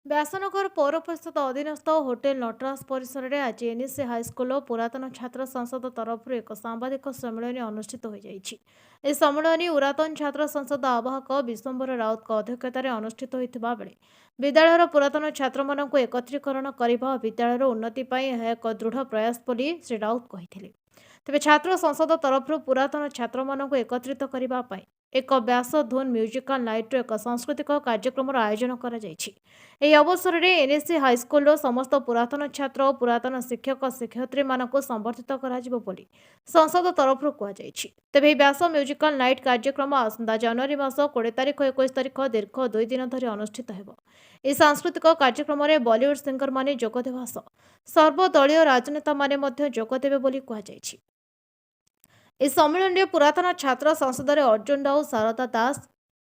व्यासनगर पौर परिषद अधीनस्थ होटेल नटराज परिसर में आज एनएससी हाईस्कल और पुरातन छात्र संसद तरफ एक सांबादिक सम्मेलन अनुष्ठित हो जाइछि। ए सम्मेलन पुरातन छात्र संसद आवाहक विश्वम्बर राउत अध्यक्षतार अनुष्ठित होता बेले विद्यालयर पुरातन छात्र मानक एकत्रीकरण करने विद्यालयर उन्नति एक दृढ़ प्रयास बोली श्री राउत कहिथिले। तेज छात्र संसद तरफ पुरातन छात्र मानक एकत्रित करने एक व्यास धुन म्यूजिकल नाइट एक सांस्कृतिक कार्यक्रम आयोजन कर अवसर में एनएससी हाईस्कल समस्त पुरातन छात्र और पुरातन शिक्षक शिक्षयित्री मानक संबर्धित कर संसद तरफ कहुई। तेज व्यास म्यूजिकल नाइट कार्यक्रम आसंता जनवरी मास 20 तारिख 21 तारिख दीर्घ 2 दिन धरी अनुष्ठित हो। यह सांस्कृतिक कार्यक्रम में बॉलीवुड सिंगर माने जोगदेवा सह सर्वदलीय राजनेता माने जोगदेवे बोली कहुई। इस सम्मेलन में पुरातन छात्र संसद में अर्जुन राउत, शारदा दास,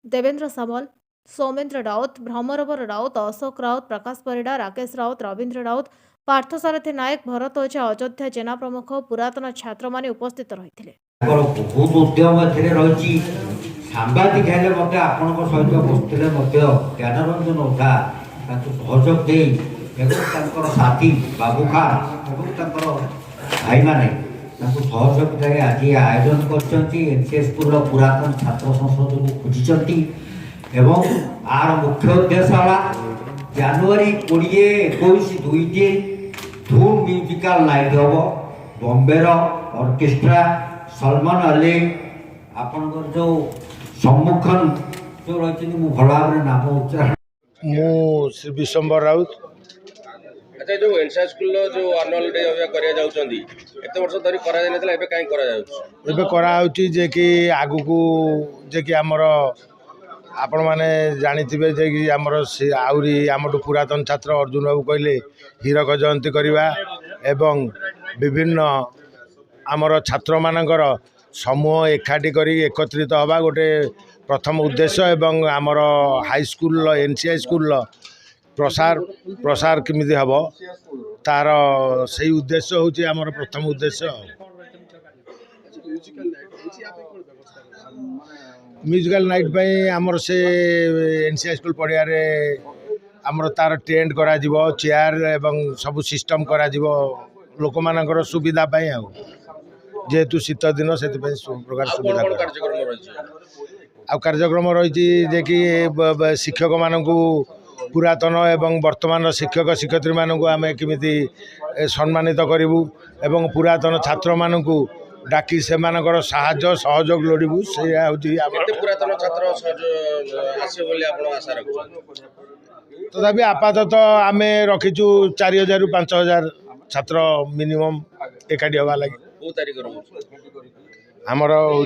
देवेंद्र सामल, सौमेन्द्र राउत, भ्रमरवर राउत, अशोक राउत, प्रकाश परिडा, राकेश राउत, रवींद्र राउत, पार्थसारथी नायक, भरत ओझा, अयोध्या जेना प्रमुख पुरातन छात्र माने उपस्थित रही। बहुत उद्यम रही सांबादिक सहित बसते ज्ञानरंजन ओझा सहयोग दे साथी बाबू खान भाई माने सहयोग आज आयोजन कर स्कूल पुरातन छात्र संसद को खोजी आर मुख्य उद्देश्य जनवरी 20-21 2 दिन धूम म्यूजिकल नाइट हम बॉम्बेर ऑर्केस्ट्रा सलमान अली आपनकर जो सम्मुखन जो रही भल भाव नाम उच्चारण मु श्री विश्वम्बर राउत। अच्छा जो एनसीआर स्कूल जो एनुअल डे अबे करिया जाउछंदी एते वर्ष धरि करा जाय नथला एबे काई करा जाउछ एबे करा होची जे कि आगु को जे कि हमर आपण माने जानिथिबे जे कि हमर आउरी हमटु पुरातन छात्र अर्जुन बाबू कहले हीरक जयंती करवा एवं विभिन्न आमर छात्र मानकर समूह एकाठी करी एकत्रित हवा गोटे प्रथम उद्देश्य एवं आमर हाई स्कूल एनसीआई स्कूल प्रसार प्रसार केमिति हम तार से उद्देश्य होची आमर प्रथम उद्देश्य। म्यूजिकल नाइट पे आमर से एनसीआई स्कूल पड़िया रे आमर तार टेंट करा जिवो चेयर एवं सब सिस्टम करा जिवो लोक मानकर सुविधा पाई आ जेहेतु शीत दिन से प्रकार सुविधा आ कार्यक्रम रही जे कि शिक्षक मानू पुरातन एवं वर्तमान शिक्षक शिक्षयित्री मानू आम केमिति सम्मानित करूँ एवं पुरातन छात्र मानू डाकी से मानकर साहाय्य सहयोग लोड़ू से पुरातन छात्र तथापि आपातत आम रखीचु 4000 ରୁ 5000 छात्र मिनिमम एकाठी हवा लगे आमर हूँ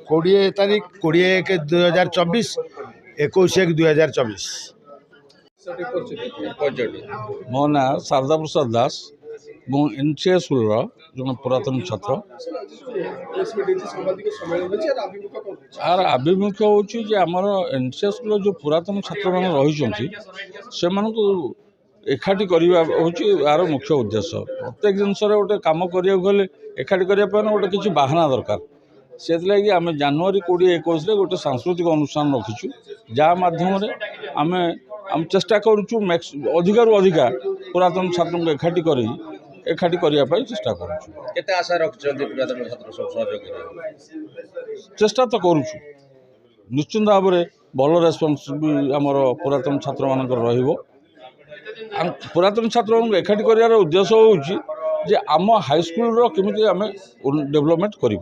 20 तारीख 20/1/2024 21/1/2024। मो ना शारदा प्रसाद दास मु एनसीआई स्कूल जो पुरातन छात्र आर आभिमुख्य हूँ आमर एनसीआई स्कूल जो पुरातन छात्र मान रही से एकाठी करवा हूँ यार मुख्य उद्देश्य। प्रत्येक जिनस गोटे कम करा गले एकाठी करने गोटे किसी बाहाना दरकार से लगी आम जनवरी 20-21 गोटे सांस्कृतिक अनुष्ठान रखीचु जहाँ मध्यम आम आम चेष्टा करुचु अधिकार अधिका पुरातन छात्र को एकाठी करने चेष्टा करुचु आशा रखते पुरातन छात्र सब सहयोग चेष्टा तो करुचु निश्चिंत भाव में भल रेस्पन्स भी आमर पुरातन छात्र मानक रहिबो। पुरातन छात्र एकाठी करार उद्देश्य हूँ आम हाईस्कल केमी आम डेभलपमेंट करा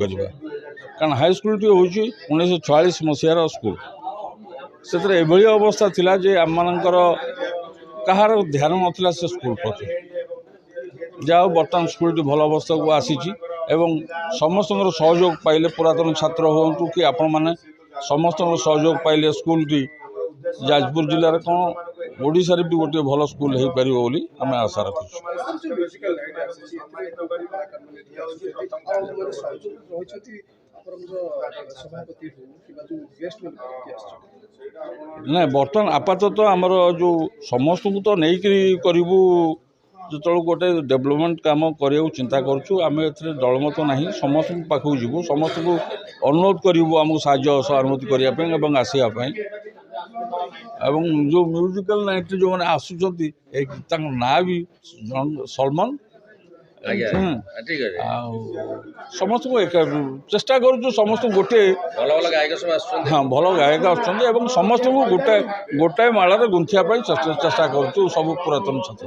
कारण हाईस्कल टी हूँ 1946 मसीहार स्कूल से अवस्था थिला जे आम मानकर कहार ध्यान नाला से स्कूल प्रति जहाँ बर्तमान स्कूल भल अवस्था को आसी एवं समस्त सहयोग पाइले पुरातन छात्र हूँ कि आपण मैंने समस्त सहयोग पाइले स्कूल टी जाजपुर जिले कौन ओडिशा भी गोटे भल स्कूल हो पार आम आशा रखुँ। ना बर्तमान आपातत आमर जो समस्त को तो नहीं करूँ जो गोटे डेभलपमेंट काम करने चिंता करूँ आम ए दलमत ना समस्त पाखक जीवु समस्त को अनुरोध करूँ आमको साहाय्य सहानुभूति करने आसवाई ଏବଂ ଯେଉଁ ମ୍ୟୁଜିକାଲ ନାଇଟ୍ରେ ଯେଉଁମାନେ ଆସୁଛନ୍ତି ତାଙ୍କ ନାଁ ବି ସଲମାନ। ଆଜ୍ଞା ଠିକ ଅଛି। ଆଉ ସମସ୍ତଙ୍କୁ ଚେଷ୍ଟା କରୁଛୁ ସମସ୍ତଙ୍କୁ ଗୋଟେ ଭଲ ଭଲ ଗାୟକ ସବୁ ଆସୁଛନ୍ତି। ହଁ ଭଲ ଗାୟକ ଆସୁଛନ୍ତି ଏବଂ ସମସ୍ତଙ୍କୁ ଗୋଟାଏ ମାଳରେ ଗୁନ୍ଥିବା ପାଇଁ ଚେଷ୍ଟା କରୁଛୁ ସବୁ ପୁରାତନ ଛାତ୍ର।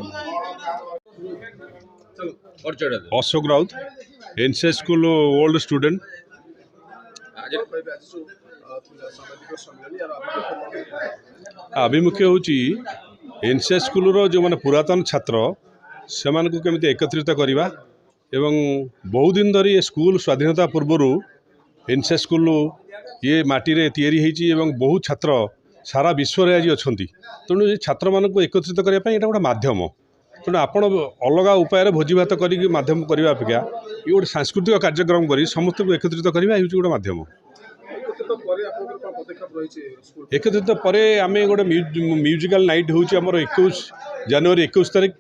Ashok Raut NCA school old student. आभिमुख्य हूँ एनसीए स्कूल जो मैंने पुरातन छात्र से केमी एकत्रित करवा एवं बहुत दिन धरी ये स्कूल स्वाधीनता पूर्वर एनसीए स्कूल ये माटी तैयारी एवं बहुत छात्र सारा विश्व में आज अच्छा तेणु ये छात्र मानक एकत्रित करने ये गोटे मध्यम तेणु आप अलग उपाय भोजी भात करध्यम करने अपेक्षा ये गोटे सांस्कृतिक कार्यक्रम कर समस्त को एकत्रित करवा हूँ गोटे मध्यम। एकत्रित पर आम गोटे म्यूजिकल नाइट हूँ 21 जनवरी 21 तारीख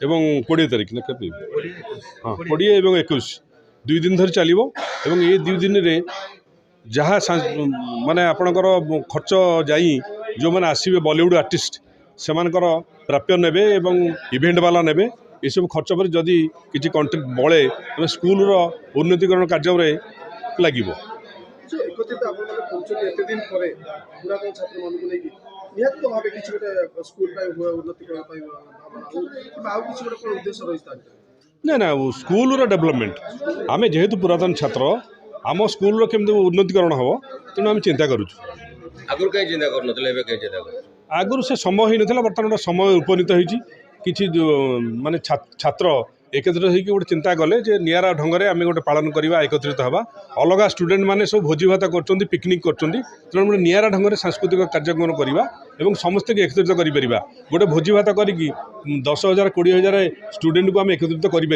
एवं 20 तारीख हाँ 20 एवं 21 2 दिन धरी चलो एवं ये 2 दिन रे जहाँ माने आपणकर खर्च जाई जो मैंने आसवे बॉलीवुड आर्टिस्ट से प्राप्य नेबे एवं इवेंट वाला नेबे ये सब खर्च पर जदि किसी कंटेंट बळे तो स्कूल रो उन्नतीकरण कार्य में लगे। ना ना स्कूल डेवलपमेंट आम जेहेतु पुरातन छात्र आम स्कूल केमती उन्नतीकरण हम तेणु आम चिंता करूँ। आगुरी कहीं चिंता कर आगुरी से समय ही नाला बर्तमान गोटे समय उपनीत होती किसी माने छात्र एकत्रित होकर गोटे चिंता कले जे निरा ढंग से आम गोटे पालन करवा एकत्रित हवा अलग स्टूडेंट मैंने सब भोजी भात कर पिकनिक कर तेणु गोटे निरा ढंग से सांस्कृतिक कार्यक्रम करवा एवं समस्त एकत्रित कर गोटे भोजी भात करी 10,000 20,000 स्टूडेंट को आम एकत्रित करें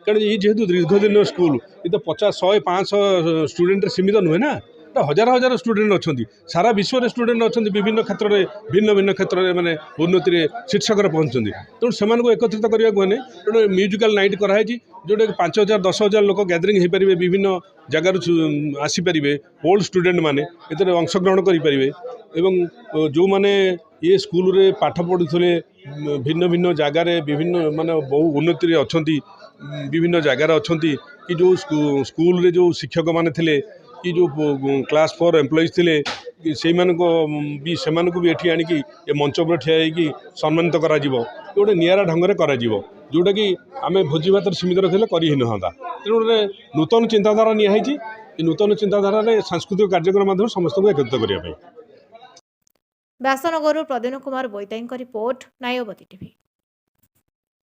कारण ये जेहेतु दीर्घदिन स्कूल ये तो 50 100 500 स्टूडेंट सीमित नुहे ना हजार हजार स्टूडेंट अच्छा सारा विश्व में स्टूडेंट अच्छा विभिन्न क्षेत्र में भिन्न भिन्न क्षेत्र में मैंने उन्नति शीर्षक पहुँचती तेणु से एकत्रित करने को तेणु म्यूजिकल नाइट कराई जोटा 5,000 10,000 लोक गैदरिंग हो पारे विभिन्न जगार आसीपारे ओल्ड स्टूडेंट मैंने ये अंशग्रहण करेंगे एवं जो मैंने ये स्कूल रे पाठ पढ़ुले भिन्न भिन्न जगार विभिन्न माने बहु उन्नति अच्छा विभिन्न जगार अच्छा कि जो स्कूल रे जो शिक्षक मैंने थे कि जो क्लास 4 एम्प्लॉइज थे से भी एठी आनिकी ये मंच पर ठिया होगी सम्मानित करा गोटे निरा ढंग से करा जोटा कि आम भोजी भात सीमित रखले कर ही ना तेणु गोटे नूतन चिंताधारा निहाई नूतन चिंताधारा सांस्कृतिक कार्यक्रम माध्यम समस्त को एकत्रित करने। व्यासनगर प्रद्युन कुमार बोईताई रिपोर्ट नायवती टीवी।